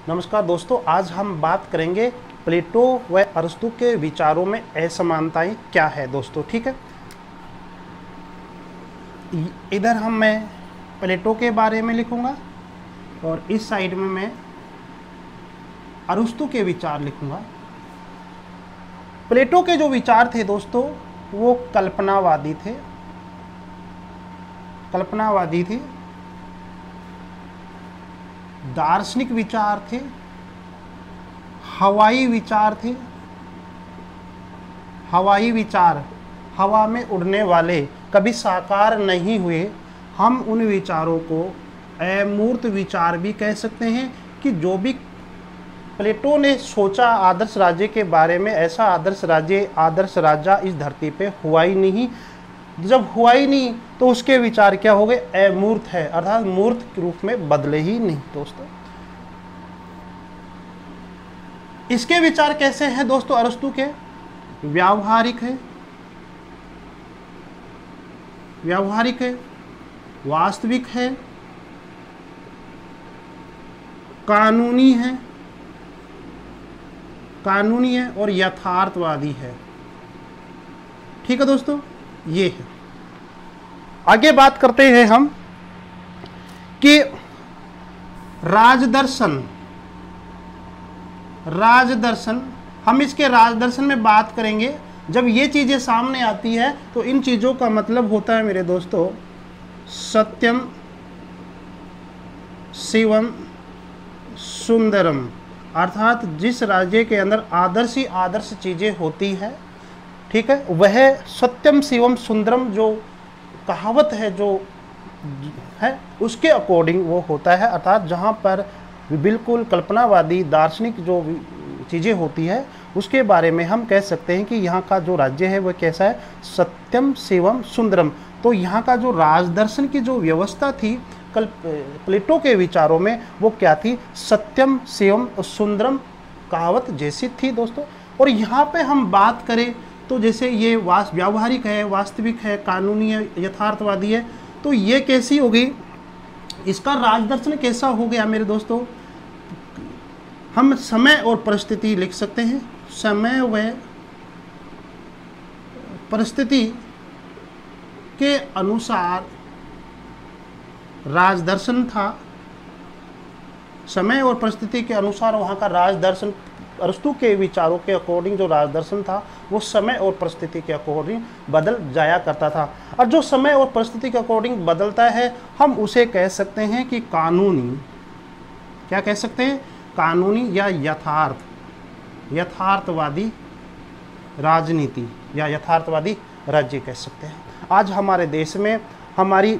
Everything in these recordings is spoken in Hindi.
नमस्कार दोस्तों, आज हम बात करेंगे प्लेटो व अरस्तु के विचारों में असमानताएं क्या है दोस्तों। ठीक है, इधर मैं प्लेटो के बारे में लिखूंगा और इस साइड में मैं अरस्तु के विचार लिखूंगा। प्लेटो के जो विचार थे दोस्तों वो कल्पनावादी थे, दार्शनिक विचार थे, हवाई विचार, हवा में उड़ने वाले, कभी साकार नहीं हुए। हम उन विचारों को अमूर्त विचार भी कह सकते हैं कि जो भी प्लेटो ने सोचा आदर्श राज्य के बारे में, ऐसा आदर्श राजा इस धरती पे हुआ ही नहीं। जब हुआ ही नहीं तो उसके विचार क्या हो गए? अमूर्त है, अर्थात मूर्त रूप में बदले ही नहीं दोस्तों। इसके विचार कैसे हैं दोस्तों? अरस्तु के व्यावहारिक है, वास्तविक है, कानूनी है और यथार्थवादी है। ठीक है दोस्तों, ये है। आगे बात करते हैं हम कि राजदर्शन, हम इसके राजदर्शन में बात करेंगे। जब ये चीजें सामने आती है तो इन चीजों का मतलब होता है मेरे दोस्तों सत्यम शिवम सुंदरम, अर्थात जिस राज्य के अंदर आदर्श ही आदर्श चीजें होती है, ठीक है, वह सत्यम शिवम सुंदरम जो कहावत है, जो है उसके अकॉर्डिंग वो होता है। अर्थात जहाँ पर बिल्कुल कल्पनावादी दार्शनिक जो चीज़ें होती है उसके बारे में हम कह सकते हैं कि यहाँ का जो राज्य है वह कैसा है? सत्यम शिवम सुंदरम। तो यहाँ का जो राजदर्शन की जो व्यवस्था थी प्लेटो के विचारों में वो क्या थी? सत्यम शिवम सुंदरम कहावत जैसी थी दोस्तों। और यहाँ पे हम बात करें तो जैसे ये व्यावहारिक है, वास्तविक है, कानूनी है, यथार्थवादी है, तो ये कैसी हो गई? इसका राजदर्शन कैसा हो गया मेरे दोस्तों? हम समय और परिस्थिति लिख सकते हैं। समय व परिस्थिति के अनुसार राजदर्शन था। समय और परिस्थिति के अनुसार वहाँ का राजदर्शन, अरस्तु के विचारों के अकॉर्डिंग जो राजदर्शन था वो समय और परिस्थिति के अकॉर्डिंग बदल जाया करता था। और जो समय और परिस्थिति के अकॉर्डिंग बदलता है हम उसे कह सकते हैं कि कानूनी, क्या कह सकते हैं? कानूनी या यथार्थवादी राजनीति या यथार्थवादी राज्य कह सकते हैं। आज हमारे देश में हमारी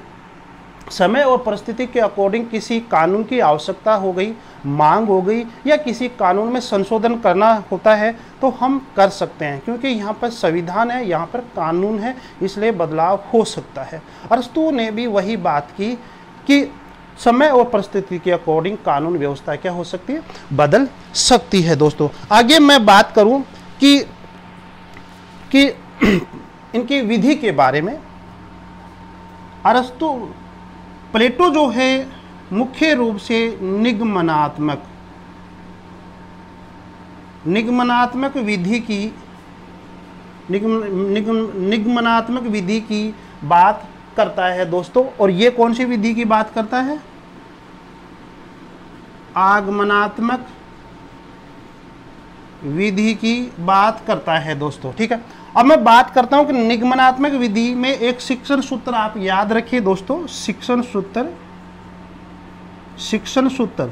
समय और परिस्थिति के अकॉर्डिंग किसी कानून की आवश्यकता हो गई, मांग हो गई, या किसी कानून में संशोधन करना होता है तो हम कर सकते हैं, क्योंकि यहाँ पर संविधान है, यहाँ पर कानून है, इसलिए बदलाव हो सकता है। अरस्तु ने भी वही बात की कि समय और परिस्थिति के अकॉर्डिंग कानून व्यवस्था क्या हो सकती है? बदल सकती है दोस्तों। आगे मैं बात करूं कि इनकी विधि के बारे में। प्लेटो जो है मुख्य रूप से निगमनात्मक विधि की बात करता है दोस्तों। और ये कौन सी विधि की बात करता है? आगमनात्मक विधि की बात करता है दोस्तों। ठीक है, अब मैं बात करता हूं कि निगमनात्मक विधि में एक शिक्षण सूत्र आप याद रखिए दोस्तों, शिक्षण सूत्र,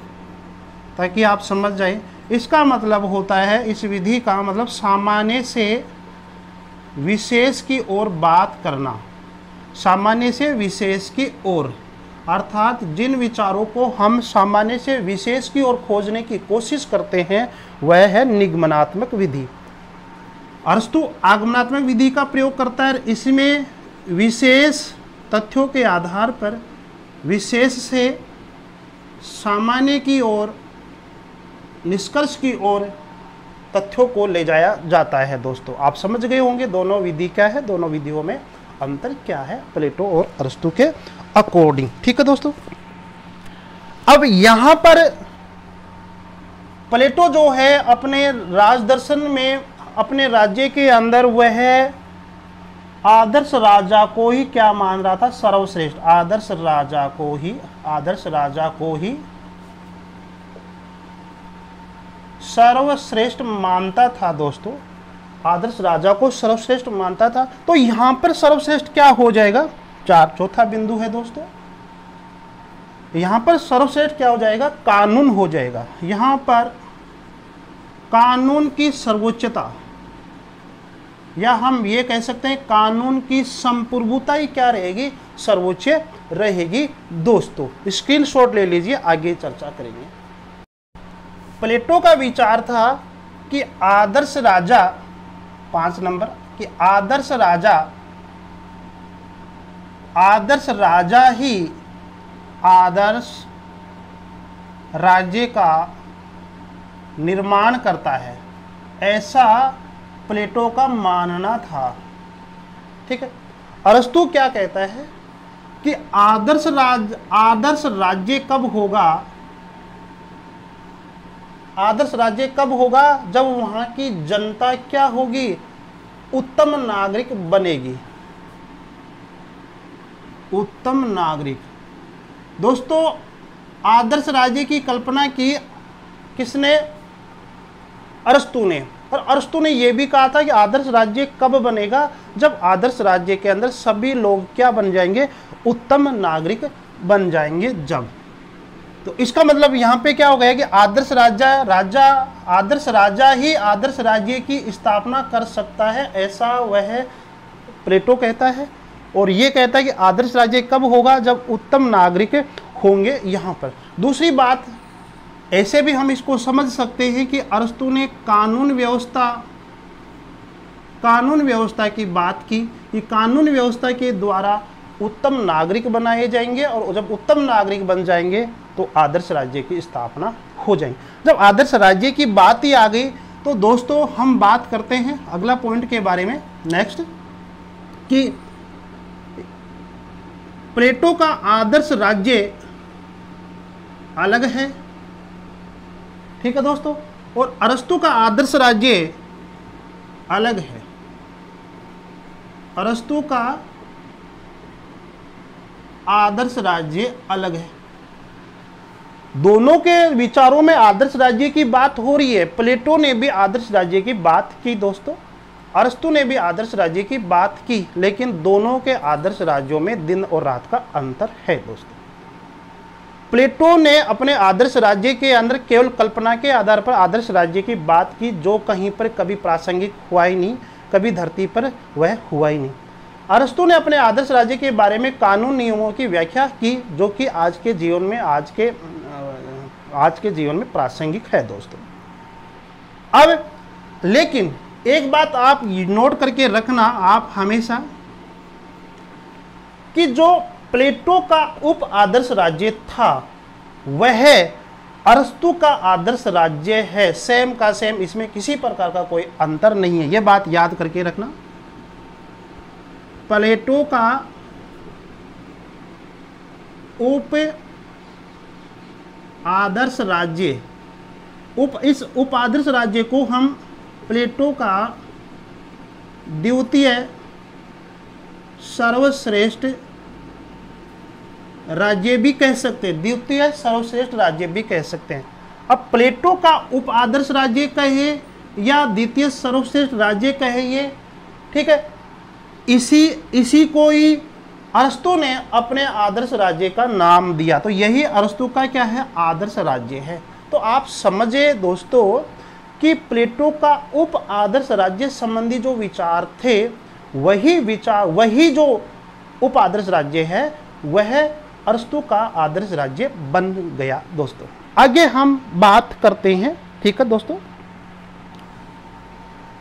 ताकि आप समझ जाए। इसका मतलब होता है, इस विधि का मतलब सामान्य से विशेष की ओर बात करना, सामान्य से विशेष की ओर, अर्थात जिन विचारों को हम सामान्य से विशेष की ओर खोजने की कोशिश करते हैं वह है निगमनात्मक विधि। अरस्तु आगमनात्मक विधि का प्रयोग करता है। इसमें विशेष तथ्यों के आधार पर विशेष से सामान्य की ओर, निष्कर्ष की ओर तथ्यों को ले जाया जाता है दोस्तों। आप समझ गए होंगे दोनों विधि क्या है, दोनों विधियों में अंतर क्या है प्लेटो और अरस्तु के अकॉर्डिंग। ठीक है दोस्तों, अब यहां पर प्लेटो जो है अपने राजदर्शन में अपने राज्य के अंदर वह आदर्श राजा को ही क्या मान रहा था, सर्वश्रेष्ठ। आदर्श राजा को ही सर्वश्रेष्ठ मानता था दोस्तों, आदर्श राजा को सर्वश्रेष्ठ मानता था। तो यहां पर सर्वश्रेष्ठ क्या हो जाएगा, चौथा बिंदु है दोस्तों, यहां पर सर्वश्रेष्ठ क्या हो जाएगा, कानून हो जाएगा। यहां पर कानून की सर्वोच्चता, या हम ये कह सकते हैं कानून की संप्रभुता ही क्या रहेगी, सर्वोच्च रहेगी दोस्तों। स्क्रीनशॉट ले लीजिए, आगे चर्चा करेंगे। प्लेटो का विचार था कि आदर्श राजा, 5 नंबर, कि आदर्श राजा ही आदर्श राज्य का निर्माण करता है, ऐसा प्लेटो का मानना था। ठीक है। अरस्तु क्या कहता है कि आदर्श राज्य कब होगा, आदर्श राज्य कब होगा, जब वहां की जनता क्या होगी, उत्तम नागरिक बनेगी। उत्तम नागरिक दोस्तों, आदर्श राज्य की कल्पना की किसने, अरस्तु ने। और अरस्तु ने यह भी कहा था कि आदर्श राज्य कब बनेगा, जब आदर्श राज्य के अंदर सभी लोग क्या बन जाएंगे, उत्तम नागरिक बन जाएंगे जब। तो इसका मतलब यहाँ पे क्या हो गया कि आदर्श राजा ही आदर्श राज्य की स्थापना कर सकता है, ऐसा वह प्लेटो कहता है। और ये कहता है कि आदर्श राज्य कब होगा, जब उत्तम नागरिक होंगे। यहाँ पर दूसरी बात, ऐसे भी हम इसको समझ सकते हैं कि अरस्तु ने कानून व्यवस्था की बात की कि कानून व्यवस्था के द्वारा उत्तम नागरिक बनाए जाएंगे, और जब उत्तम नागरिक बन जाएंगे तो आदर्श राज्य की स्थापना हो जाएगी। जब आदर्श राज्य की बात ही आ गई तो दोस्तों हम बात करते हैं अगला पॉइंट के बारे में, नेक्स्ट, कि प्लेटो का आदर्श राज्य अलग है, ठीक है दोस्तों, और अरस्तु का आदर्श राज्य अलग है। अरस्तु का आदर्श राज्य अलग है। दोनों के विचारों में आदर्श राज्य की बात हो रही है। प्लेटो ने भी आदर्श राज्य की बात की दोस्तों, अरस्तु ने भी आदर्श राज्य की बात की, लेकिन दोनों के आदर्श राज्यों में दिन और रात का अंतर है दोस्तों। प्लेटो ने अपने आदर्श राज्य के अंदर केवल कल्पना के आधार पर आदर्श राज्य की बात की, जो कहीं पर कभी प्रासंगिक हुआ ही नहीं, कभी धरती पर वह हुआ ही नहीं। अरस्तु ने अपने आदर्श राज्य के बारे में कानून नियमों की व्याख्या की, जो कि आज के जीवन में प्रासंगिक है दोस्तों। अब लेकिन एक बात आप नोट करके रखना आप हमेशा, कि जो प्लेटो का उप आदर्श राज्य था वह अरस्तु का आदर्श राज्य है, सेम का सेम, इसमें किसी प्रकार का कोई अंतर नहीं है। यह बात याद करके रखना। प्लेटो का उप आदर्श राज्य, इस उप आदर्श राज्य को हम प्लेटो का द्वितीय सर्वश्रेष्ठ राज्य भी कह सकते हैं, द्वितीय सर्वश्रेष्ठ राज्य भी कह सकते हैं। अब प्लेटो का उप आदर्श राज्य कहे या द्वितीय सर्वश्रेष्ठ राज्य कहे, ये ठीक है, इसी को ही अरस्तु ने अपने आदर्श राज्य का नाम दिया। तो यही अरस्तु का क्या है, आदर्श राज्य है। तो आप समझे दोस्तों कि प्लेटो का उप आदर्श राज्य संबंधी जो विचार थे, वही जो उप आदर्श राज्य है वह अरस्तु का आदर्श राज्य बन गया दोस्तों। आगे हम बात करते हैं, ठीक है दोस्तों,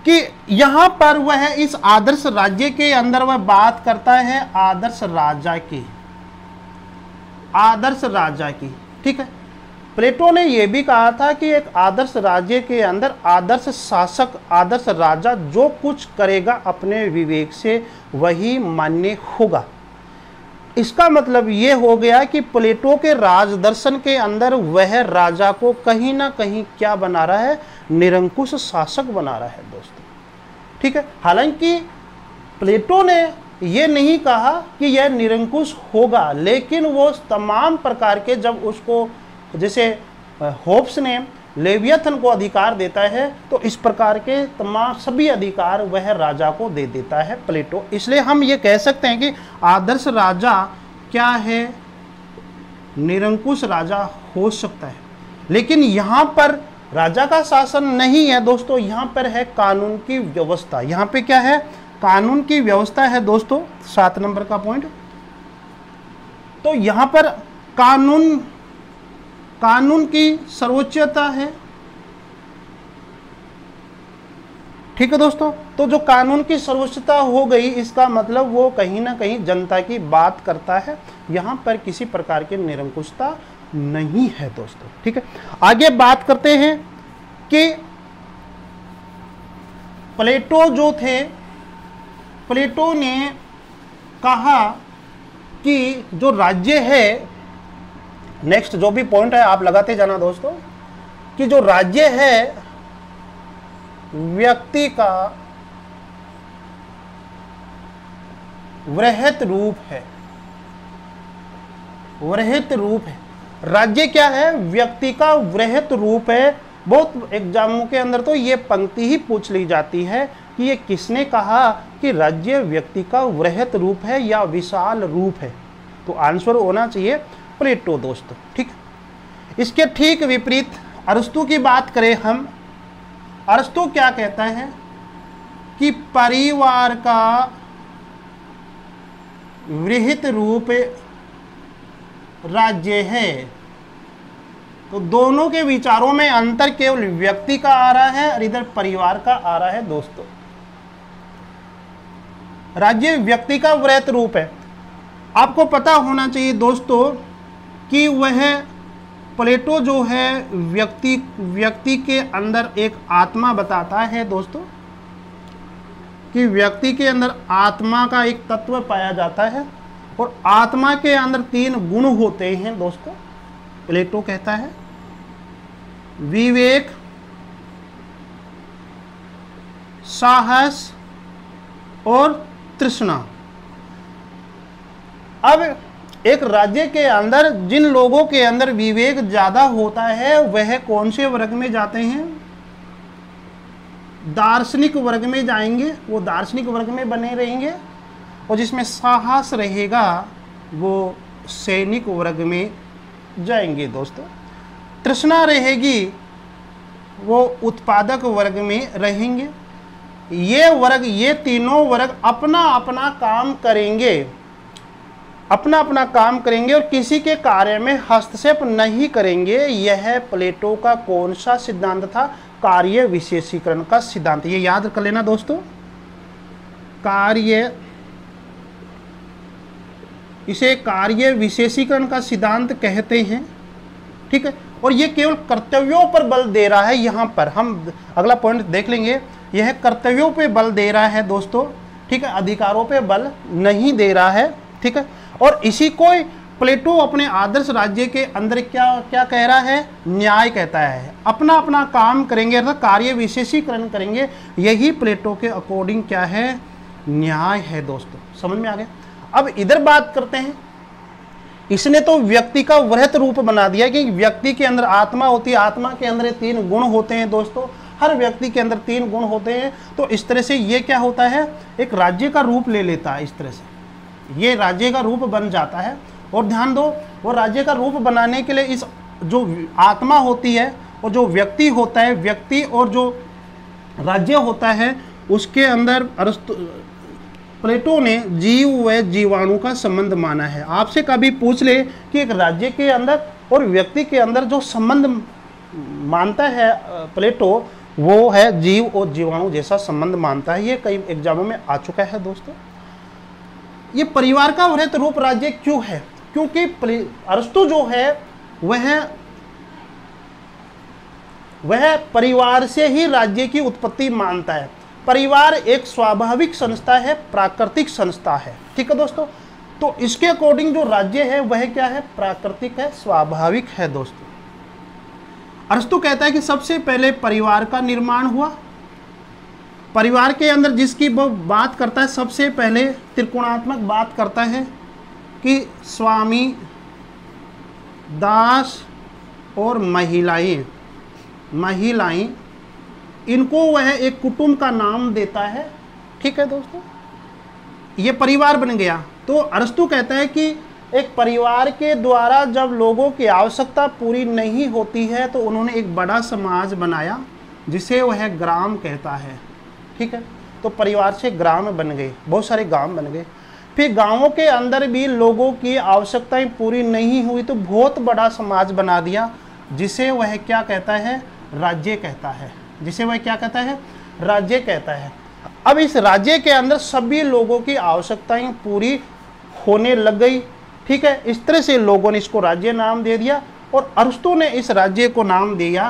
कि यहां पर वह इस आदर्श राज्य के अंदर वह बात करता है आदर्श राजा की, ठीक है। प्लेटो ने यह भी कहा था कि एक आदर्श राज्य के अंदर आदर्श शासक, आदर्श राजा जो कुछ करेगा अपने विवेक से वही मान्य होगा। इसका मतलब ये हो गया कि प्लेटो के राज दर्शन के अंदर वह राजा को कहीं ना कहीं क्या बना रहा है, निरंकुश शासक बना रहा है दोस्तों, ठीक है। हालांकि प्लेटो ने ये नहीं कहा कि यह निरंकुश होगा, लेकिन वो तमाम प्रकार के, जब उसको जैसे होब्स ने लेवियथन को अधिकार देता है, तो इस प्रकार के तमाम सभी अधिकार वह राजा को दे देता है प्लेटो। इसलिए हम ये कह सकते हैं कि आदर्श राजा क्या है, निरंकुश राजा हो सकता है। लेकिन यहाँ पर राजा का शासन नहीं है दोस्तों, यहाँ पर है कानून की व्यवस्था। यहाँ पे क्या है, कानून की व्यवस्था है दोस्तों, 7 नंबर का पॉइंट। तो यहाँ पर कानून की सर्वोच्चता है, ठीक है दोस्तों। तो जो कानून की सर्वोच्चता हो गई, इसका मतलब वो कहीं ना कहीं जनता की बात करता है, यहाँ पर किसी प्रकार की निरंकुशता नहीं है दोस्तों, ठीक है। आगे बात करते हैं कि प्लेटो जो थे, प्लेटो ने कहा कि जो राज्य है, नेक्स्ट जो भी पॉइंट है आप लगाते जाना दोस्तों, कि जो राज्य है व्यक्ति का वृहत रूप है, वृहत रूप है। राज्य क्या है, व्यक्ति का वृहत रूप है। बहुत एग्जामों के अंदर तो ये पंक्ति ही पूछ ली जाती है कि ये किसने कहा कि राज्य व्यक्ति का वृहत रूप है या विशाल रूप है, तो आंसर होना चाहिए प्लेटो दोस्तों, ठीक। इसके ठीक विपरीत अरस्तु की बात करें हम, अरस्तु क्या कहता है कि परिवार का वृहत रूप राज्य है। तो दोनों के विचारों में अंतर केवल व्यक्ति का आ रहा है और इधर परिवार का आ रहा है दोस्तों। राज्य व्यक्ति का वृहत रूप है। आपको पता होना चाहिए दोस्तों कि वह प्लेटो जो है व्यक्ति के अंदर एक आत्मा बताता है दोस्तों, कि व्यक्ति के अंदर आत्मा का एक तत्व पाया जाता है और आत्मा के अंदर 3 गुण होते हैं दोस्तों। प्लेटो कहता है विवेक, साहस और तृष्णा। अब एक राज्य के अंदर जिन लोगों के अंदर विवेक ज्यादा होता है वह कौन से वर्ग में जाते हैं, दार्शनिक वर्ग में जाएंगे, वो दार्शनिक वर्ग में बने रहेंगे। और जिसमें साहस रहेगा वो सैनिक वर्ग में जाएंगे दोस्तों। तृष्णा रहेगी वो उत्पादक वर्ग में रहेंगे। ये तीनों वर्ग अपना अपना काम करेंगे, अपना अपना काम करेंगे और किसी के कार्य में हस्तक्षेप नहीं करेंगे। यह प्लेटो का कौन सा सिद्धांत था, कार्य विशेषीकरण का सिद्धांत। ये याद कर लेना दोस्तों, इसे कार्य विशेषीकरण का सिद्धांत कहते हैं, ठीक है। और ये केवल कर्तव्यों पर बल दे रहा है। यहाँ पर हम अगला पॉइंट देख लेंगे, यह कर्तव्यों पे बल दे रहा है दोस्तों, ठीक है, अधिकारों पे बल नहीं दे रहा है, ठीक है। और इसी को प्लेटो अपने आदर्श राज्य के अंदर क्या कह रहा है, न्याय कहता है। अपना अपना काम करेंगे अर्थात कार्य विशेषीकरण करेंगे, यही प्लेटो के अकॉर्डिंग क्या है, न्याय है दोस्तों। समझ में आ गया। अब इधर बात करते हैं, इसने तो व्यक्ति का वृहत रूप बना दिया कि व्यक्ति के अंदर आत्मा होती है, आत्मा के अंदर 3 गुण होते हैं दोस्तों, हर व्यक्ति के अंदर 3 गुण होते हैं। तो इस तरह से ये क्या होता है, एक राज्य का रूप ले लेता है। इस तरह से ये राज्य का रूप बन जाता है। और ध्यान दो, वो राज्य का रूप बनाने के लिए इस जो आत्मा होती है और जो व्यक्ति होता है, व्यक्ति और जो राज्य होता है, उसके अंदर प्लेटो ने जीव व जीवाणु का संबंध माना है। आपसे कभी पूछ ले कि एक राज्य के अंदर और व्यक्ति के अंदर जो संबंध मानता है प्लेटो, वो है जीव और जीवाणु जैसा संबंध मानता है। ये कई एग्जामों में आ चुका है दोस्तों। ये परिवार का वृहत रूप राज्य क्यों है, क्योंकि अरस्तु जो है वह परिवार से ही राज्य की उत्पत्ति मानता है। परिवार एक स्वाभाविक संस्था है, प्राकृतिक संस्था है, ठीक है दोस्तों। तो इसके अकॉर्डिंग जो राज्य है वह क्या है, प्राकृतिक है, स्वाभाविक है दोस्तों। अरस्तु कहता है कि सबसे पहले परिवार का निर्माण हुआ। परिवार के अंदर जिसकी वो बात करता है, सबसे पहले त्रिकोणात्मक बात करता है कि स्वामी, दास और महिलाएं इनको वह एक कुटुंब का नाम देता है। ठीक है दोस्तों, ये परिवार बन गया। तो अरस्तु कहता है कि एक परिवार के द्वारा जब लोगों की आवश्यकता पूरी नहीं होती है तो उन्होंने एक बड़ा समाज बनाया जिसे वह ग्राम कहता है। ठीक है, तो परिवार से ग्राम बन गए, बहुत सारे गांव बन गए। फिर गांवों के अंदर भी लोगों की आवश्यकताएं पूरी नहीं हुई तो बहुत बड़ा समाज बना दिया जिसे वह क्या कहता है, राज्य कहता है। जिसे वह क्या कहता है, राज्य कहता है। अब इस राज्य के अंदर सभी लोगों की आवश्यकताएं पूरी होने लग गई। ठीक है, इस तरह से लोगों ने इसको राज्य नाम दे दिया और अरस्तु ने इस राज्य को नाम दिया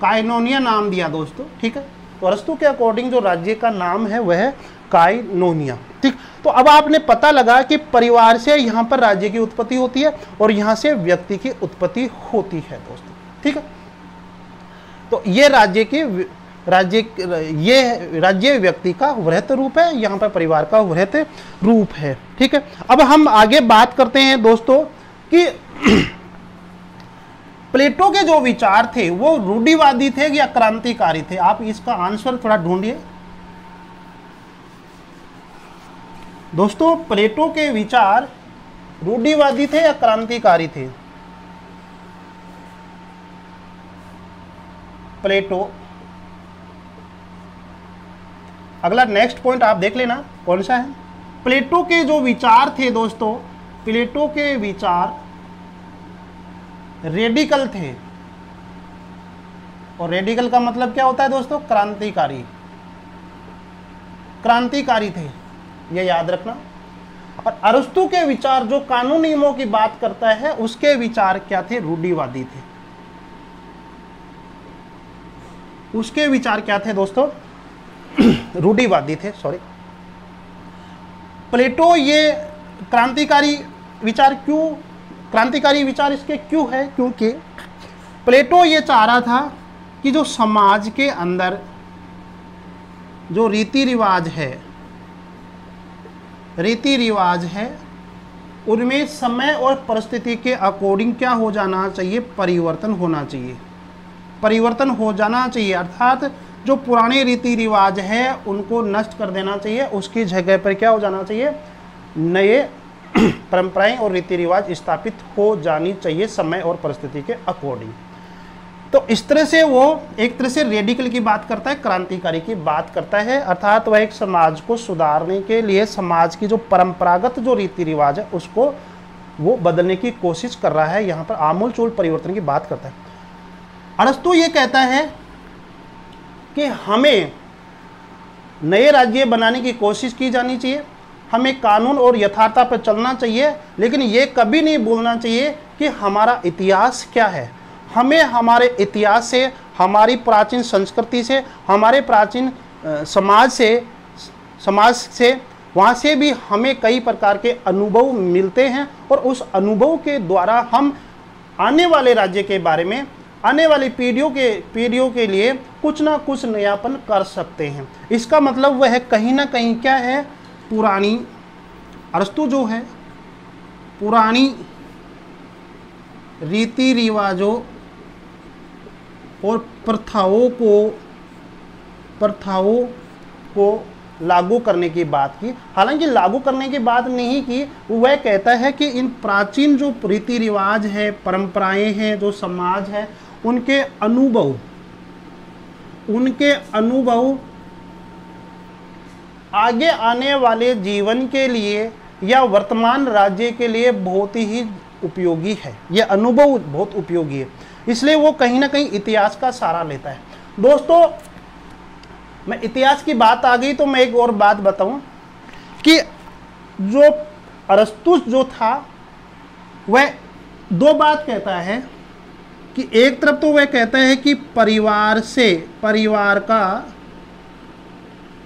काइनोनिया नाम दिया दोस्तों। ठीक है, तो अरस्तु के अकॉर्डिंग जो राज्य का नाम है वह है काइनोनिया। ठीक, तो अब आपने पता लगा कि परिवार से यहाँ पर राज्य की उत्पत्ति होती है और यहाँ से व्यक्ति की उत्पत्ति होती है दोस्तों। ठीक है, तो ये राज्य व्यक्ति का वृहत रूप है, यहाँ पर परिवार का वृहत रूप है। ठीक है, अब हम आगे बात करते हैं दोस्तों कि प्लेटो के जो विचार थे वो रूढ़िवादी थे या क्रांतिकारी थे। आप इसका आंसर थोड़ा ढूंढिए दोस्तों। प्लेटो के विचार रूढ़िवादी थे या क्रांतिकारी थे? प्लेटो, अगला नेक्स्ट पॉइंट आप देख लेना कौन सा है। प्लेटो के जो विचार थे दोस्तों, प्लेटो के विचार रेडिकल थे। और रेडिकल का मतलब क्या होता है दोस्तों? क्रांतिकारी थे, ये याद रखना। और अरस्तु के विचार जो कानून नियमों की बात करता है उसके विचार क्या थे? रूढ़िवादी थे। उसके विचार क्या थे दोस्तों? रूढ़िवादी थे, सॉरी। प्लेटो ये क्रांतिकारी विचार इसके क्यों है? क्योंकि प्लेटो ये चाह रहा था कि जो समाज के अंदर जो रीति रिवाज है उनमें समय और परिस्थिति के अकॉर्डिंग क्या हो जाना चाहिए? परिवर्तन हो जाना चाहिए। अर्थात जो पुराने रीति रिवाज है उनको नष्ट कर देना चाहिए, उसकी जगह पर क्या हो जाना चाहिए? नए परंपराएं और रीति रिवाज स्थापित हो जानी चाहिए समय और परिस्थिति के अकॉर्डिंग। तो इस तरह से वो एक तरह से रेडिकल की बात करता है, क्रांतिकारी की बात करता है। अर्थात वह एक समाज को सुधारने के लिए समाज की जो परंपरागत जो रीति रिवाज है उसको वो बदलने की कोशिश कर रहा है, यहाँ पर आमूलचूल परिवर्तन की बात करता है। अरस्तु ये कहता है कि हमें नए राज्य बनाने की कोशिश की जानी चाहिए, हमें कानून और यथार्थता पर चलना चाहिए, लेकिन ये कभी नहीं भूलना चाहिए कि हमारा इतिहास क्या है। हमें हमारे इतिहास से, हमारी प्राचीन संस्कृति से, हमारे प्राचीन समाज से वहाँ से भी हमें कई प्रकार के अनुभव मिलते हैं और उस अनुभव के द्वारा हम आने वाले राज्य के बारे में, आने वाली पीढ़ियों के लिए कुछ ना कुछ नयापन कर सकते हैं। इसका मतलब वह कहीं ना कहीं क्या है? पुरानी, अरस्तु जो है पुरानी रीति रिवाजों और प्रथाओं को लागू करने की बात की। हालांकि लागू करने की बात नहीं की, वह कहता है कि इन प्राचीन जो रीति रिवाज है, परंपराएं हैं, जो समाज है, उनके अनुभव आगे आने वाले जीवन के लिए या वर्तमान राज्य के लिए बहुत ही उपयोगी है। यह अनुभव बहुत उपयोगी है, इसलिए वो कहीं ना कहीं इतिहास का सहारा लेता है। दोस्तों, मैं इतिहास की बात आ गई तो मैं एक और बात बताऊं कि जो अरस्तु जो था वह दो बात कहता है कि एक तरफ तो वह कहता है कि परिवार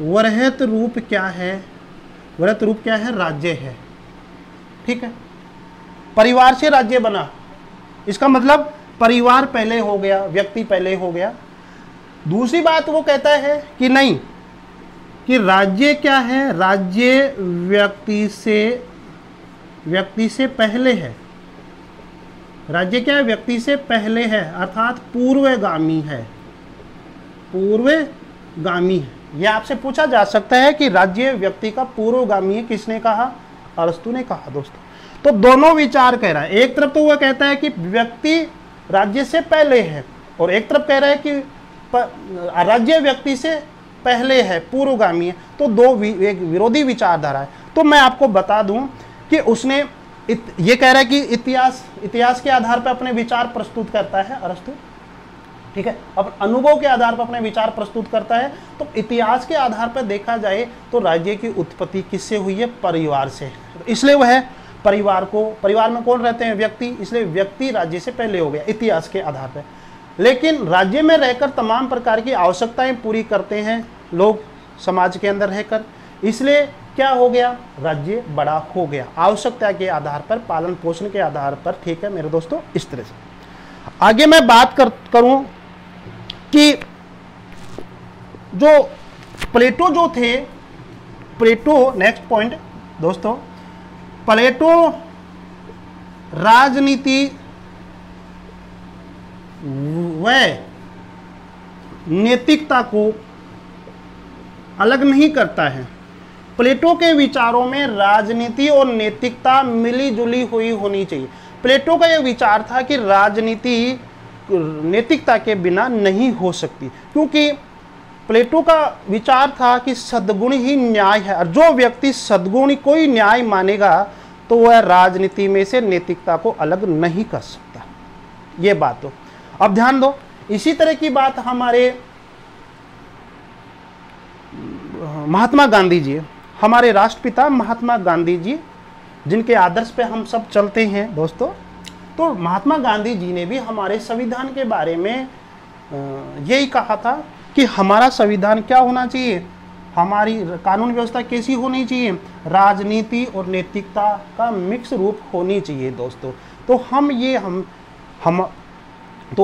वृहत रूप क्या है? वृहत रूप क्या है? राज्य है। ठीक है, परिवार से राज्य बना, इसका मतलब परिवार पहले हो गया, व्यक्ति पहले हो गया। दूसरी बात वो कहता है कि नहीं, कि राज्य क्या है? राज्य व्यक्ति से पहले है। राज्य क्या है? व्यक्ति से पहले है, अर्थात पूर्वगामी है, पूर्वगामी है। यह आपसे पूछा जा सकता है कि राज्य व्यक्ति का पूर्वगामी है, किसने कहा? अरस्तु ने कहा दोस्तों। तो दोनों विचार कह रहा है, एक तरफ तो वह कहता है कि व्यक्ति राज्य से पहले है, और एक तरफ कह रहा है कि राज्य व्यक्ति से पहले है, पूर्वगामी है। तो एक विरोधी विचारधारा है। तो मैं आपको बता दूं कि उसने ये कह रहा है कि इतिहास के आधार पर अपने विचार प्रस्तुत करता है अरस्तु। ठीक है, अब अनुभव के आधार पर अपने विचार प्रस्तुत करता है। तो इतिहास के आधार पर देखा जाए तो राज्य की उत्पत्ति किससे हुई है? परिवार से। इसलिए वह परिवार में कौन रहते हैं? व्यक्ति, इसलिए व्यक्ति राज्य से पहले हो गया इतिहास के आधार पर। लेकिन राज्य में रहकर तमाम प्रकार की आवश्यकताएं पूरी करते हैं लोग समाज के अंदर रहकर, इसलिए क्या हो गया? राज्य बड़ा हो गया आवश्यकता के आधार पर, पालन पोषण के आधार पर। ठीक है मेरे दोस्तों, इस तरह से आगे मैं बात करूं कि जो प्लेटो जो थे, प्लेटो, नेक्स्ट पॉइंट दोस्तों, प्लेटो राजनीति व नैतिकता को अलग नहीं करता है। प्लेटो के विचारों में राजनीति और नैतिकता मिली जुली हुई होनी चाहिए। प्लेटो का यह विचार था कि राजनीति नैतिकता के बिना नहीं हो सकती, क्योंकि प्लेटो का विचार था कि सद्गुण ही न्याय है, और जो व्यक्ति सद्गुण कोई न्याय मानेगा तो वह राजनीति में से नैतिकता को अलग नहीं कर सकता। ये बात तो अब ध्यान दो। इसी तरह की बात हमारे महात्मा गांधी जी, हमारे राष्ट्रपिता महात्मा गांधी जी, जिनके आदर्श पे हम सब चलते हैं दोस्तों। तो महात्मा गांधी जी ने भी हमारे संविधान के बारे में यही कहा था कि हमारा संविधान क्या होना चाहिए, हमारी कानून व्यवस्था कैसी होनी चाहिए? राजनीति और नैतिकता का मिक्स रूप होनी चाहिए दोस्तों। तो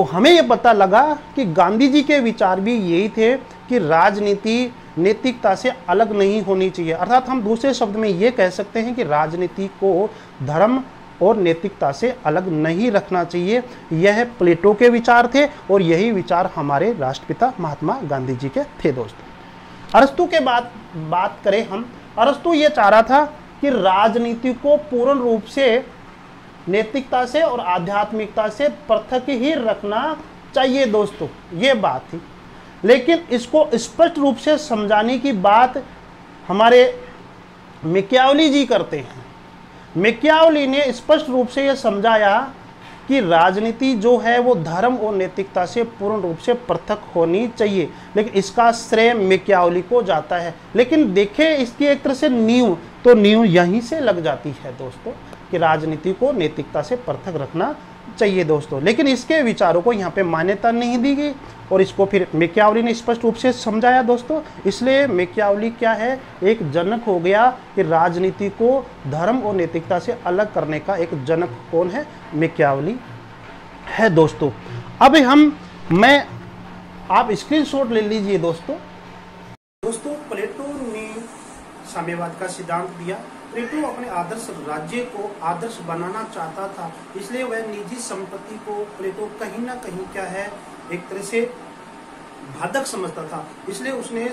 हमें ये पता लगा कि गांधी जी के विचार भी यही थे कि राजनीति नैतिकता से अलग नहीं होनी चाहिए। अर्थात हम दूसरे शब्द में ये कह सकते हैं कि राजनीति को धर्म और नैतिकता से अलग नहीं रखना चाहिए। यह प्लेटो के विचार थे और यही विचार हमारे राष्ट्रपिता महात्मा गांधी जी के थे दोस्तों। अरस्तु के बात करें हम, अरस्तु ये चाह रहा था कि राजनीति को पूर्ण रूप से नैतिकता से और आध्यात्मिकता से पृथक ही रखना चाहिए दोस्तों, ये बात थी। लेकिन इसको स्पष्ट रूप से समझाने की बात हमारे मैकियावली जी करते हैं। मैकियावली ने स्पष्ट रूप से यह समझाया कि राजनीति जो है वो धर्म और नैतिकता से पूर्ण रूप से पृथक होनी चाहिए, लेकिन इसका श्रेय मैकियावली को जाता है। लेकिन देखें इसकी एक तरह से नींव यहीं से लग जाती है दोस्तों कि राजनीति को नैतिकता से पृथक रखना चाहिए दोस्तों। लेकिन इसके विचारों को यहाँ पे मान्यता नहीं दी गई और इसको फिर मैकियावली ने स्पष्ट रूप से समझाया दोस्तों। इसलिए मैकियावली क्या है, एक जनक हो गया कि राजनीति को धर्म और नैतिकता से अलग करने का एक जनक कौन है? मैकियावली है दोस्तों। अब आप स्क्रीनशॉट ले लीजिए दोस्तों। प्लेटो ने साम्यवाद का सिद्धांत दिया। प्लेटो अपने आदर्श राज्य को आदर्श बनाना चाहता था, इसलिए वह निजी संपत्ति को प्लेटो कहीं ना कहीं क्या है, एक तरह से बाधक समझता था। इसलिए उसने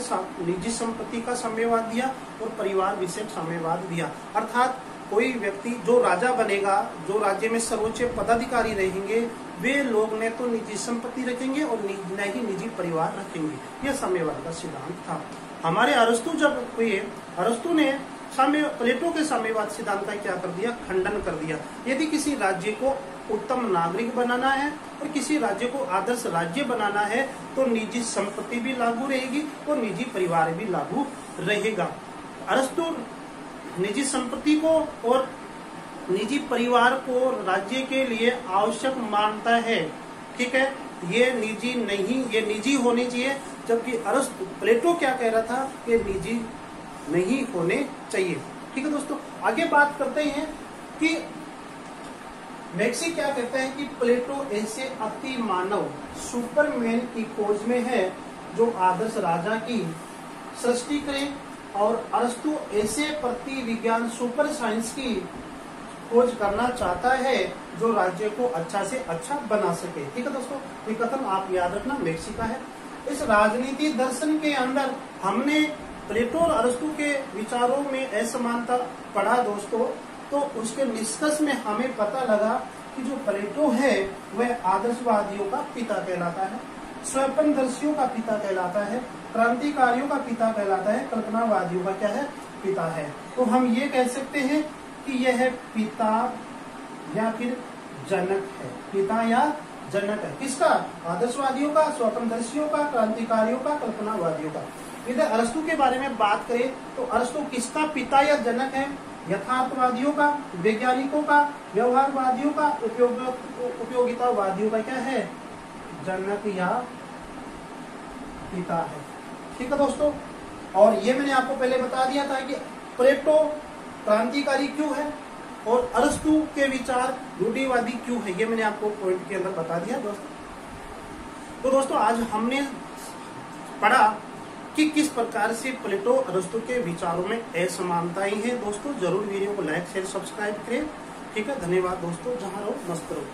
निजी संपत्ति का साम्यवाद दिया और परिवार विषयक साम्यवाद दिया। अर्थात कोई व्यक्ति जो राजा बनेगा, जो राज्य में सर्वोच्च पदाधिकारी रहेंगे, वे लोग न तो निजी संपत्ति रखेंगे और न ही निजी परिवार रखेंगे। यह साम्यवाद का सिद्धांत था। हमारे अरस्तु जब हुए, अरस्तु ने प्लेटो के साम्यवाद सिद्धांत का क्या कर दिया? खंडन कर दिया। यदि किसी राज्य को उत्तम नागरिक बनाना है और किसी राज्य को आदर्श राज्य बनाना है तो निजी संपत्ति भी लागू रहेगी और निजी परिवार भी लागू रहेगा। अरस्तु निजी संपत्ति को और निजी परिवार को राज्य के लिए आवश्यक मानता है। ठीक है, ये निजी नहीं, ये निजी होनी चाहिए। जबकि अरस्तु प्लेटो क्या कह रहा था कि निजी नहीं होने चाहिए। ठीक है दोस्तों, आगे बात करते हैं कि मैक्सी क्या कहता है कि प्लेटो ऐसे अति मानव सुपरमैन की खोज में है जो आदर्श राजा की सृष्टि करे, और अरस्तु ऐसे प्रति विज्ञान सुपर साइंस की खोज करना चाहता है जो राज्य को अच्छा से अच्छा बना सके। ठीक है दोस्तों, ये कथन आप याद रखना मैक्सी का है। इस राजनीति दर्शन के अंदर हमने प्लेटो और अरस्तु के विचारों में असमानता पढ़ा दोस्तों, तो उसके निष्कर्ष में हमें पता लगा कि जो प्लेटो है वह आदर्शवादियों का पिता कहलाता है, स्वप्नदर्शियों का पिता कहलाता है, क्रांतिकारियों का पिता कहलाता है, कल्पनावादियों का क्या है, पिता है। तो हम ये कह सकते हैं कि यह पिता या फिर जनक है, पिता या जनक है। किसका? आदर्शवादियों का, स्वप्नदर्शियों का, क्रांतिकारियों का, कल्पनावादियों का। इधर अरस्तु के बारे में बात करें तो अरस्तु किसका पिता या जनक है? यथार्थवादियों का, वैज्ञानिकों का, व्यवहारवादियों का, उपयोगितावादियों का क्या है? जनक या पिता है। ठीक है दोस्तों, और ये मैंने आपको पहले बता दिया था कि प्लेटो क्रांतिकारी क्यों है और अरस्तु के विचार रूढ़िवादी क्यों है, ये मैंने आपको पॉइंट के अंदर बता दिया दोस्तों। तो दोस्तों आज हमने पढ़ा कि किस प्रकार से प्लेटो अरस्तु के विचारों में असमानताएं हैं। दोस्तों जरूर वीडियो को लाइक शेयर सब्सक्राइब करें। ठीक है, धन्यवाद दोस्तों, जहां रहो मस्त रहो।